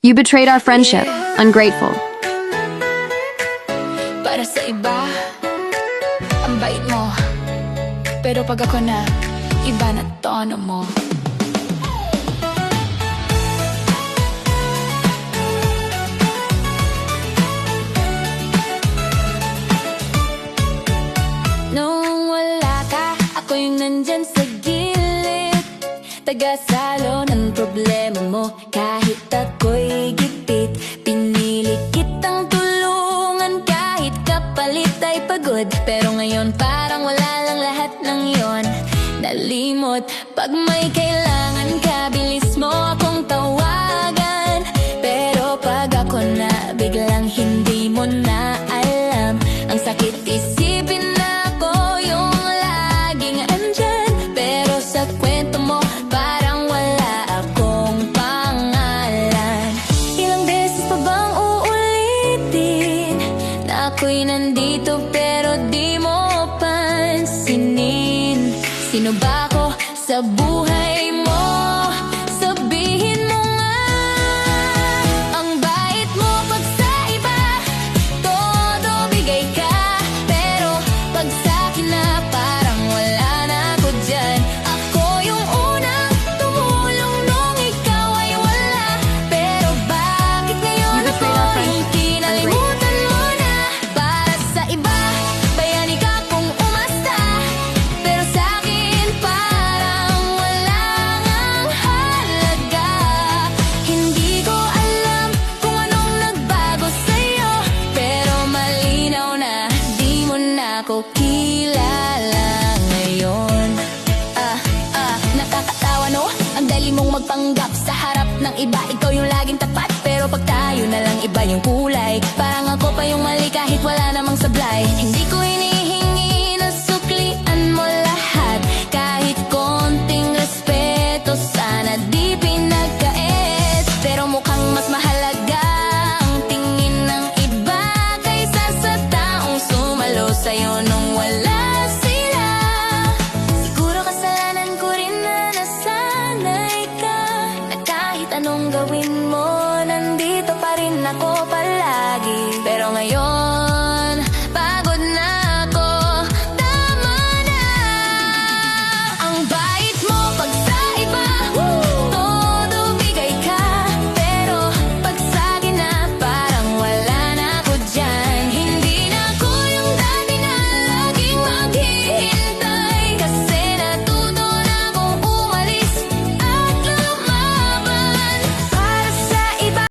You betrayed our friendship. Ungrateful. Para sa iba, ang bait mo. Pero pag ako na, iba na tono mo. Nung wala ka, ako yung nandyan sa gilid, tagasalo ng problema mo. Kahit ako'y gipit, pinili kitang tulungan. Kahit kapalit ay pagod, pero ngayon parang wala lang lahat ng yon. Nalimot, pag may kailangan ka, bilis mo akong tawagan. Pero pag ako na, biglang hindi mo na alam. Ang sakit isipin na ako yung laging andyan, pero sa kwento mo parang wala akong pangalan. Ilang beses pa bang uulitin na ako'y nandito pero di mo pansinin? Sino ba ako sa buhay mo? Sabihin mo nga. Ang bait mo pag sa iba, todo bigay ka. Pero pag sa'kin na, parang wala na ako dyan. Ako yung unang tumulong nung ikaw ay wala. Pero bakit ngayon You betrayed our ako friendship. yung kinalimutan mo na? Para sa iba, bayani ka kung umasta. Pero sa'kin parang wala ngang halaga. Hindi ko alam kung anong nagbago sa'yo, pero malinaw na di mo na ako kilala ngayon. Nakakatawa no? Ang dali mong magpanggap sa harap ng iba. Ikaw yung laging tapat, pero pag tayo na lang iba yung kulay. Parang ako pa yung mali kahit wala namang sablay. Hindi ko hinihingi na suklian mo lahat. Kahit konting respeto, sana di pinagkait. Pero mukhang mas mahalaga ang tingin ng iba kaysa sa taong sumalo sa'yo nung wala sila. Siguro kasalanan ko rin na nasanay ka, na kahit anong gawin mo, nandito pa rin ako pala.